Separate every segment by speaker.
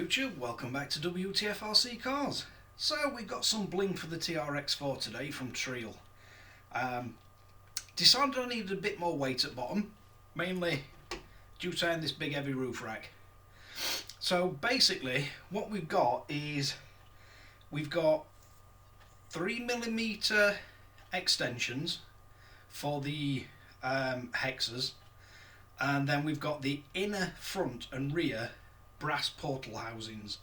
Speaker 1: YouTube, welcome back to Wtf Rc Cars. So we've got some bling for the TRX 4 today from Treal. Decided I needed a bit more weight at bottom, mainly due to having this big heavy roof rack. So basically what we've got is we've got 3mm extensions for the hexes, and then we've got the inner, front and rear brass portal housings.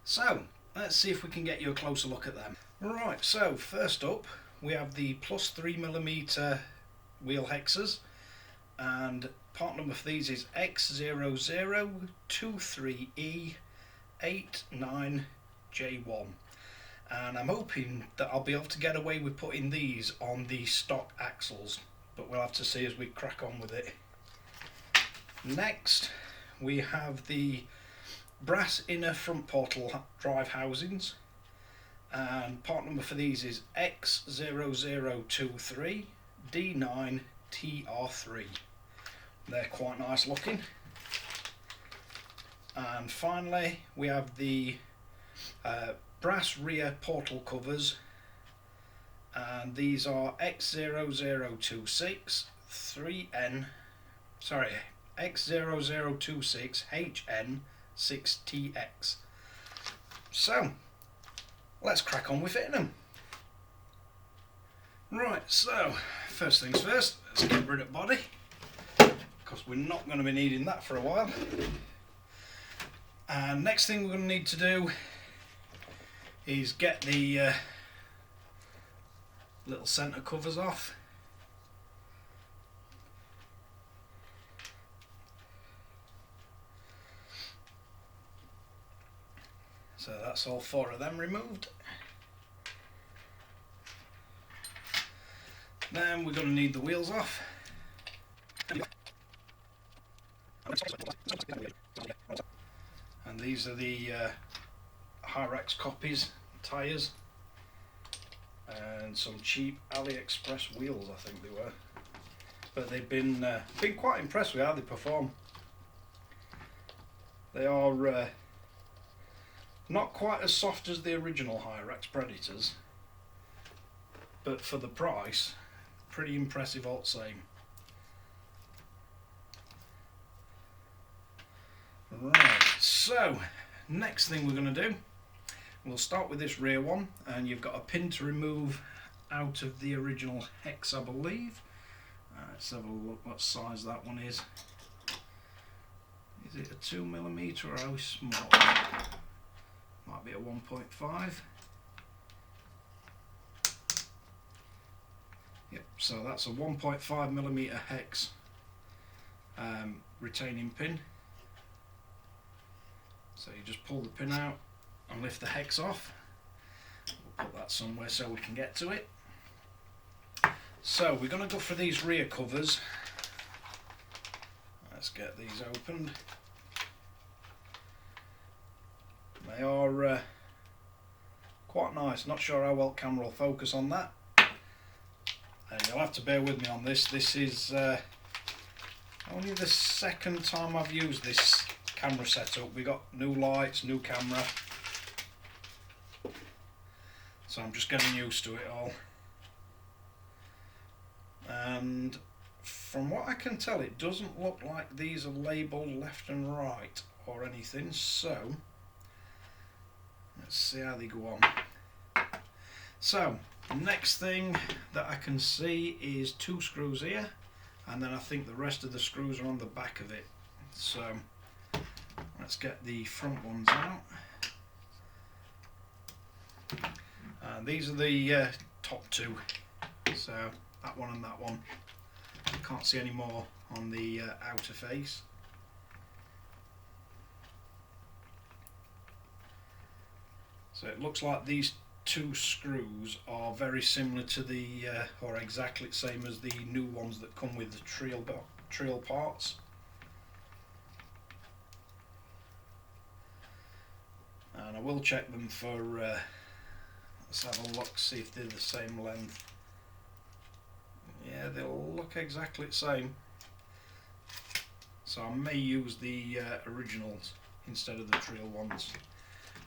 Speaker 1: So let's see if we can get you a closer look at them. Right, so first up we have the plus 3mm wheel hexes, and part number for these is X0023E89J1, and I'm hoping that I'll be able to get away with putting these on the stock axles, but we'll have to see as we crack on with it. Next we have the brass inner front portal drive housings, and part number for these is X0023D9TR3. They're quite nice looking. And finally we have the brass rear portal covers, and these are X0026HN6TX. So let's crack on with fitting them. Right, so first things first, let's get rid of body, because we're not going to be needing that for a while. And next thing we're going to need to do is get the little centre covers off. So that's all 4 of them removed. Then we're going to need the wheels off. And these are the TRX copies tyres, and some cheap AliExpress wheels, I think they were. But they've been quite impressed with how they perform. They are not quite as soft as the original TRX Predators, but for the price, pretty impressive all the same. Right, so next thing we're going to do, we'll start with this rear one, and you've got a pin to remove out of the original hex, I believe. Let's have a look what size that one is. Is it a 2mm or how small? Might be a 1.5. Yep, so that's a 1.5mm hex retaining pin. So you just pull the pin out and lift the hex off. We'll put that somewhere so we can get to it. So we're going to go for these rear covers. Let's get these opened. They are quite nice. Not sure how well camera will focus on that. And you'll have to bear with me on this. This is only the second time I've used this camera setup. We got new lights, new camera, so I'm just getting used to it all. And from what I can tell, it doesn't look like these are labelled left and right or anything, so let's see how they go on. So the next thing that I can see is 2 screws here, and then I think the rest of the screws are on the back of it. So let's get the front ones out. And these are the top 2. So that one and that one. I can't see any more on the outer face. So it looks like these 2 screws are very similar to the, or exactly the same as the new ones that come with the Treal parts. And I will check them for, let's have a look, see if they're the same length. Yeah, they'll look exactly the same. So I may use the originals. instead of the Treal ones.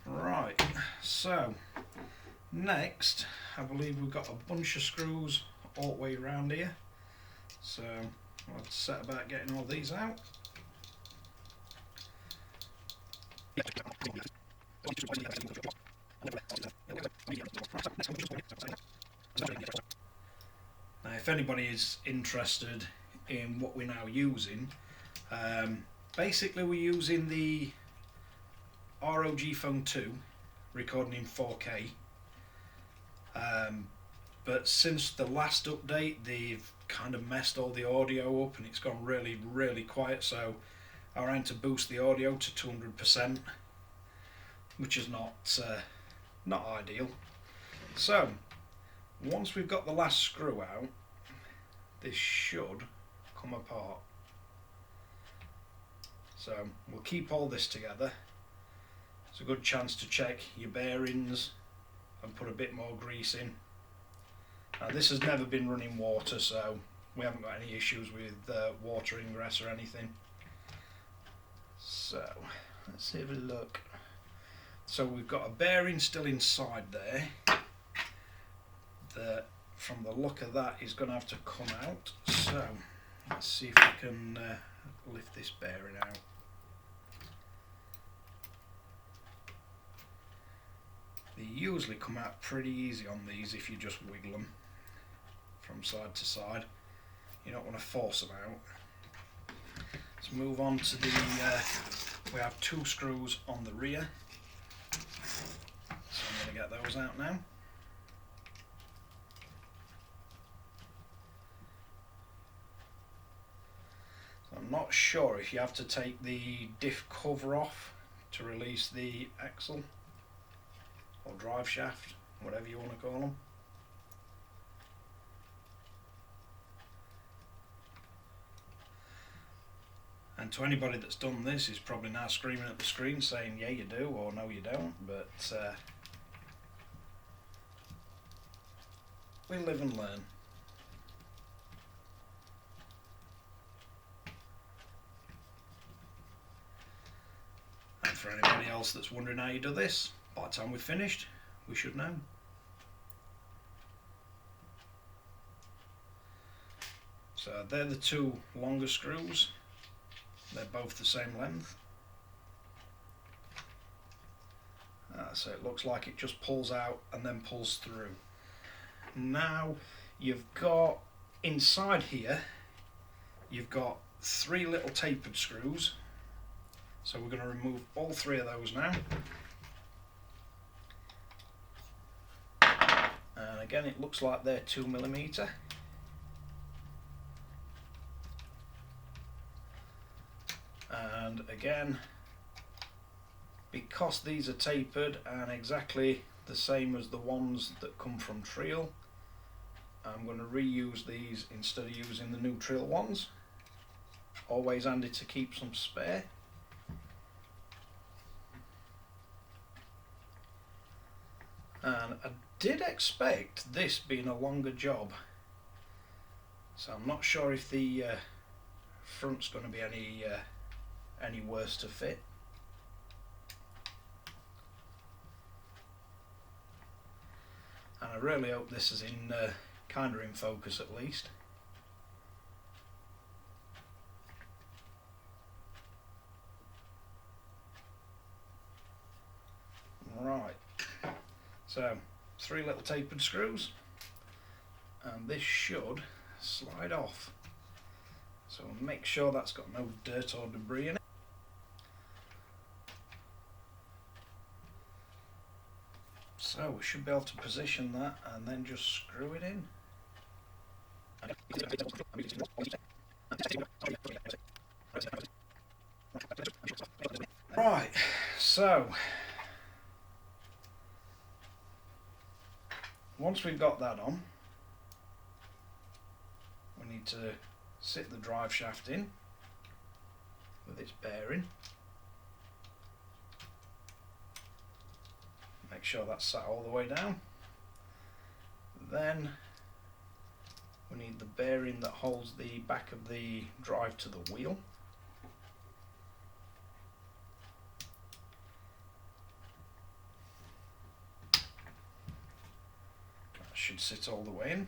Speaker 1: Right, so next I believe we've got a bunch of screws all the way around here, so I'll set about getting all these out. Now if anybody is interested in what we're now using, basically we're using the ROG Phone 2 recording in 4K, but since the last update they've kind of messed all the audio up and it's gone really quiet, so I ran to boost the audio to 200%, which is not ideal. So once we've got the last screw out, this should come apart. So we'll keep all this together. It's a good chance to check your bearings and put a bit more grease in. Now this has never been running water, so we haven't got any issues with water ingress or anything. So let's have a look. So we've got a bearing still inside there that from the look of that is going to have to come out. So let's see if we can lift this bearing out. They usually come out pretty easy on these if you just wiggle them from side to side. You don't want to force them out. Let's move on to the, we have 2 screws on the rear. So I'm going to get those out now. So I'm not sure if you have to take the diff cover off to release the axle or drive shaft, whatever you want to call them. And to anybody that's done this is probably now screaming at the screen saying yeah you do or no you don't, but we live and learn. And for anybody else that's wondering how you do this, by the time we're finished, we should know. So they're the 2 longer screws. They're both the same length. So it looks like it just pulls out and then pulls through. Now you've got inside here, you've got 3 little tapered screws. So we're going to remove all 3 of those now. And again, it looks like they're 2mm. And again, because these are tapered and exactly the same as the ones that come from Treal, I'm going to reuse these instead of using the new Treal ones. Always handy to keep some spare. And I did expect this being a longer job, so I'm not sure if the front's going to be any worse to fit. And I really hope this is in kind of in focus at least. Right, so 3 little tapered screws, and this should slide off. So make sure that's got no dirt or debris in it. So we should be able to position that and then just screw it in. Right, so once we've got that on, we need to sit the drive shaft in with its bearing. Make sure that's sat all the way down. Then we need the bearing that holds the back of the drive to the wheel. should sit all the way in.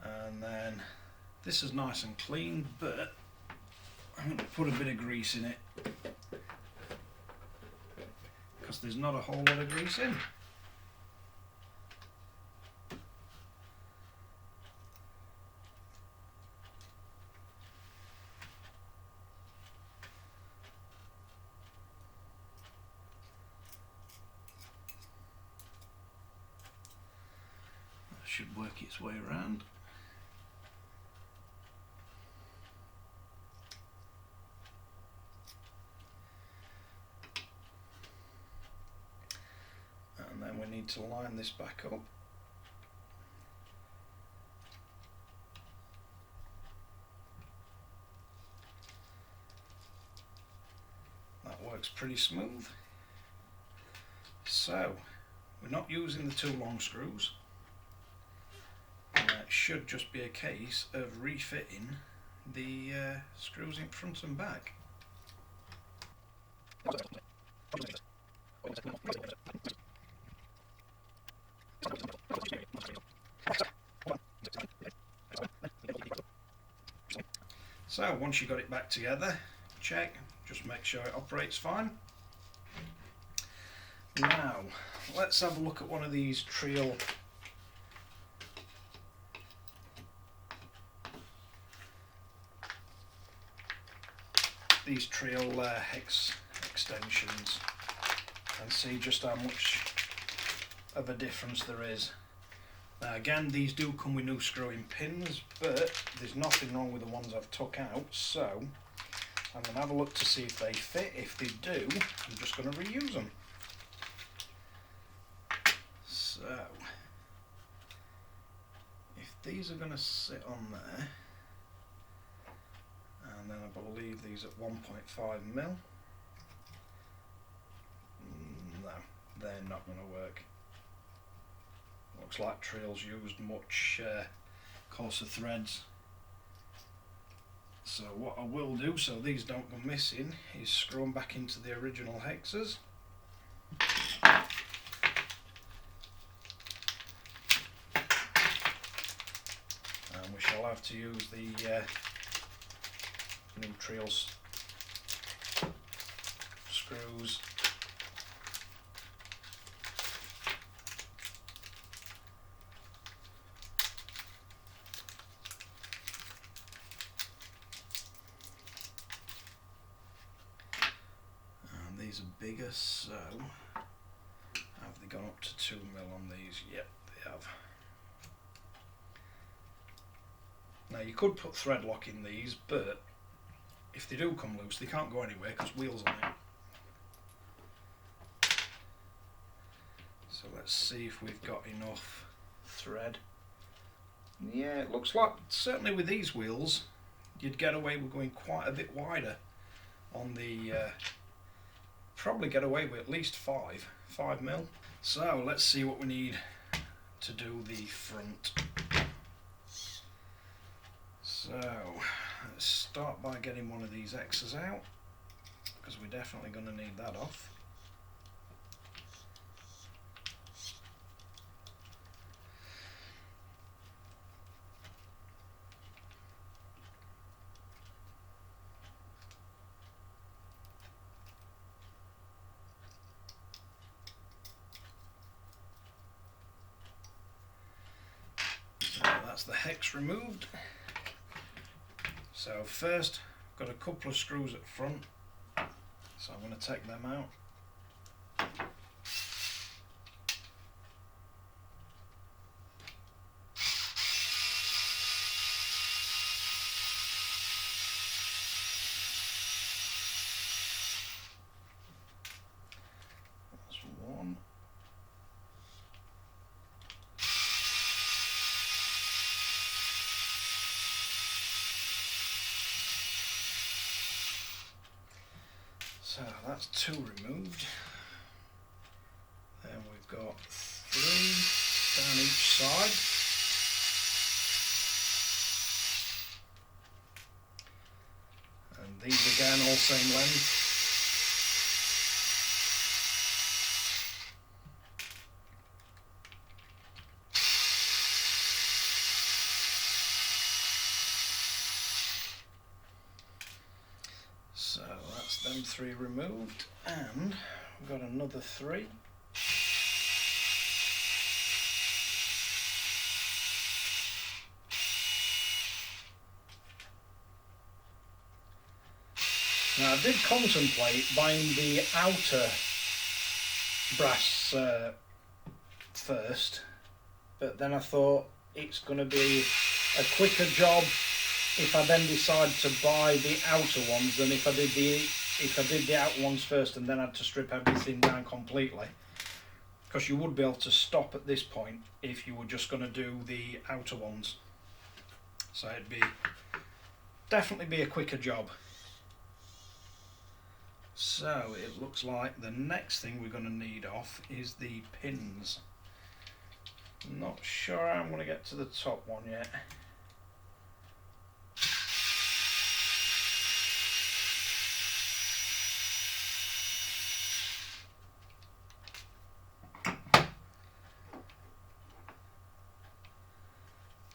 Speaker 1: And then this is nice and clean, but I'm going to put a bit of grease in it because there's not a whole lot of grease in. That should work its way around. And then we need to line this back up. That works pretty smooth. So we're not using the two long screws. It should just be a case of refitting the screws in front and back. So once you got it back together, check, just make sure it operates fine. Now let's have a look at one of these Treal hex extensions and see just how much of a difference there is. Now again, these do come with new screwing pins, but there's nothing wrong with the ones I've took out, so I'm going to have a look to see if they fit. If they do, I'm just going to reuse them. So if these are going to sit on there, and then I believe these at 1.5 mil, no, they're not going to work. Looks like Treal's used much coarser threads. So what I will do, so these don't go missing, is screw them back into the original hexes. And we shall have to use the new Treal screws. These are bigger, so have they gone up to 2 mil on these? Yep, they have. Now you could put thread lock in these, but if they do come loose, they can't go anywhere because wheels on it. So let's see if we've got enough thread. Yeah, it looks like certainly with these wheels you'd get away with going quite a bit wider on the probably get away with at least 5 mil. So let's see what we need to do the front. So let's start by getting one of these X's out, because we're definitely going to need that off. That's the hex removed. So first, got a couple of screws at front, so I'm going to take them out. That's one. So that's 2 removed. Then we've got 3 down each side. And these again all same length. them 3 removed, and we've got another 3. Now I did contemplate buying the outer brass first, but then I thought it's going to be a quicker job if I then decide to buy the outer ones than if I did the outer ones first and then had to strip everything down completely. Because you would be able to stop at this point if you were just going to do the outer ones. So it'd definitely be a quicker job. So it looks like the next thing we're going to need off is the pins. Not sure how I'm going to get to the top one yet.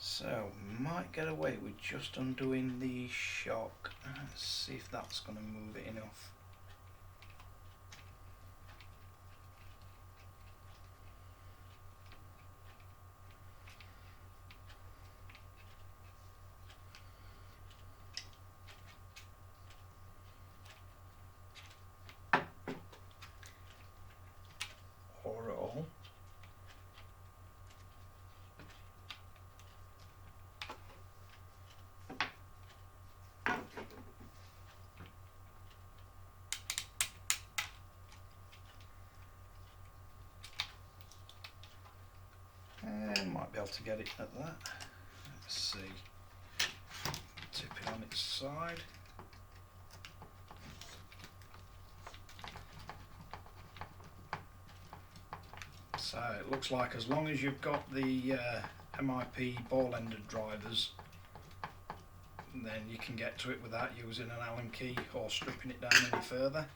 Speaker 1: So might get away with just undoing the shock. Let's see if that's going to move it enough. Or at all. And might be able to get it at that. Let's see. Tip it on its side. So it looks like as long as you've got the MIP ball-ended drivers, then you can get to it without using an Allen key or stripping it down any further.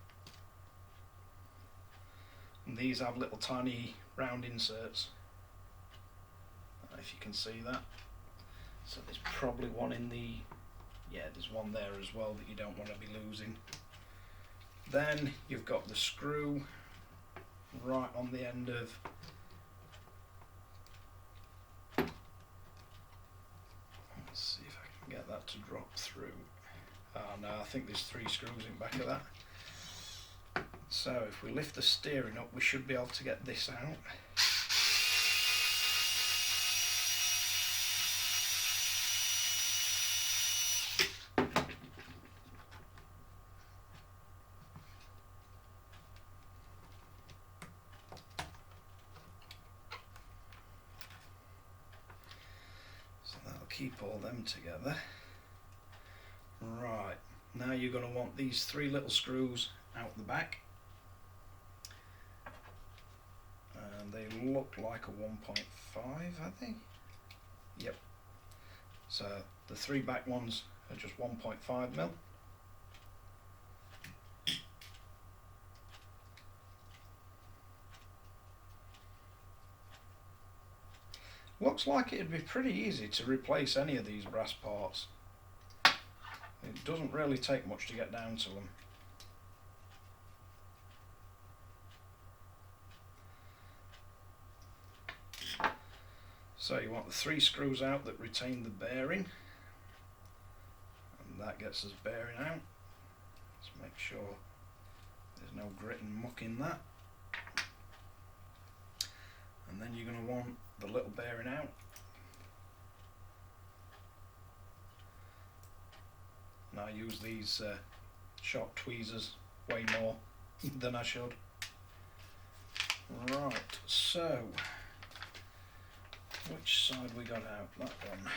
Speaker 1: And these have little tiny round inserts, if you can see that. So there's probably one in the, yeah, there's one there as well that you don't want to be losing. Then you've got the screw right on the end of see if I can get that to drop through. No, I think there's 3 screws in the back of that. So if we lift the steering up, we should be able to get this out. Keep all them together. Right, now you're going to want these 3 little screws out the back, and they look like a 1.5, are they? Yep. So the 3 back ones are just 1.5 mil. Looks like it'd be pretty easy to replace any of these brass parts. It doesn't really take much to get down to them. So you want the 3 screws out that retain the bearing, and that gets us bearing out. Let's make sure there's no grit and muck in that. And then you're going to want the little bearing out. And I use these sharp tweezers way more than I should. Right, so which side we got out? That one.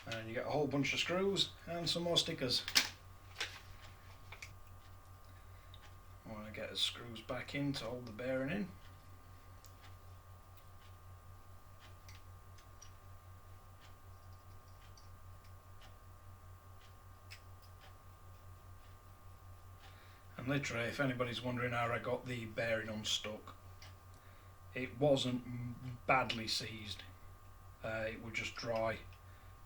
Speaker 1: And you get a whole bunch of screws and some more stickers. I want to get the screws back in to hold the bearing in. And literally, if anybody's wondering how I got the bearing unstuck, it wasn't badly seized, it was just dry.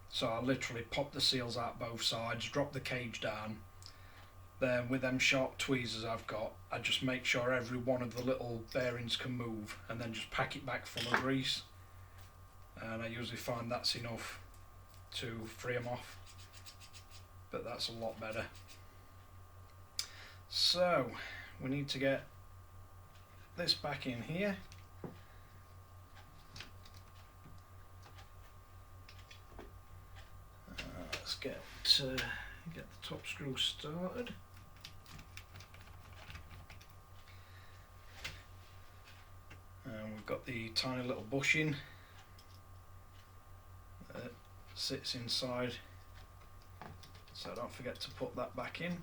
Speaker 1: So I literally popped the seals out both sides, dropped the cage down. Then with them sharp tweezers I've got, I just make sure every one of the little bearings can move, and then just pack it back full of grease. And I usually find that's enough to free them off, but that's a lot better. So we need to get this back in here. Let's get the top screw started. And we've got the tiny little bushing that sits inside, so don't forget to put that back in.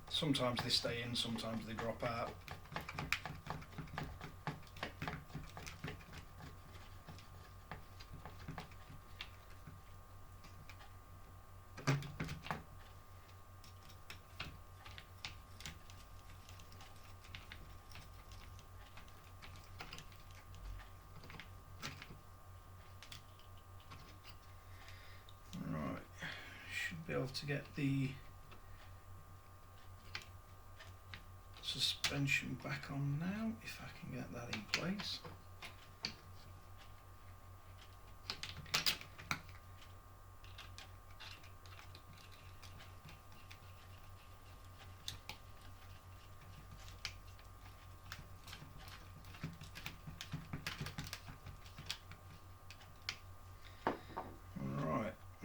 Speaker 1: Sometimes they stay in, sometimes they drop out. Be able to get the suspension back on now, if I can get that in place.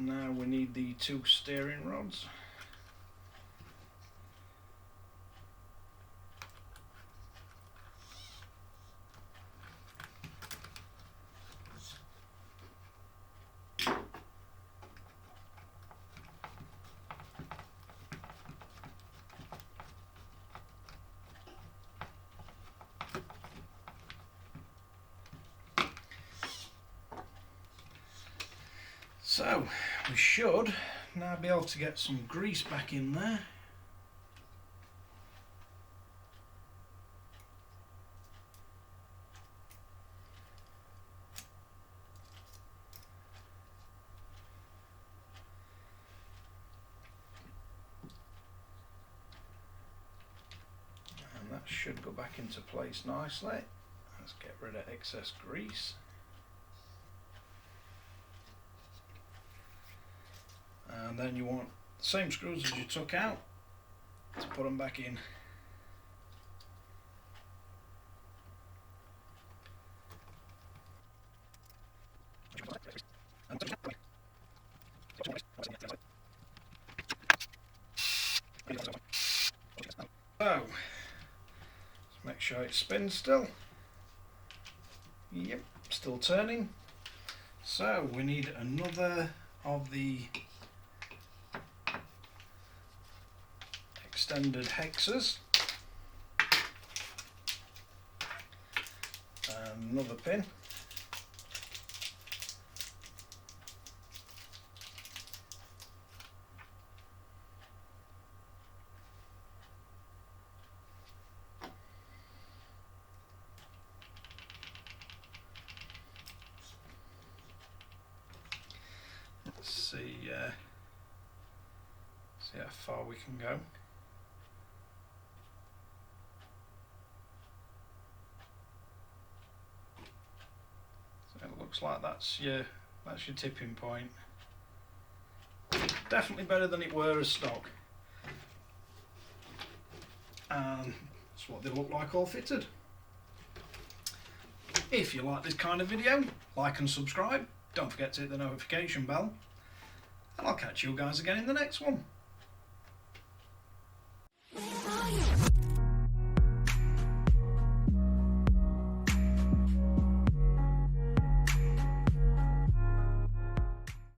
Speaker 1: Now we need the two steering rods. So we should now be able to get some grease back in there. And that should go back into place nicely. Let's get rid of excess grease. And then you want the same screws as you took out to put them back in. So, let's make sure it spins still. Yep, still turning. So we need another of the extended hexes and another pin. Let's see how far we can go. It looks like that's your tipping point. Definitely better than it were as stock. And that's what they look like all fitted. If you like this kind of video, like and subscribe. Don't forget to hit the notification bell. And I'll catch you guys again in the next one.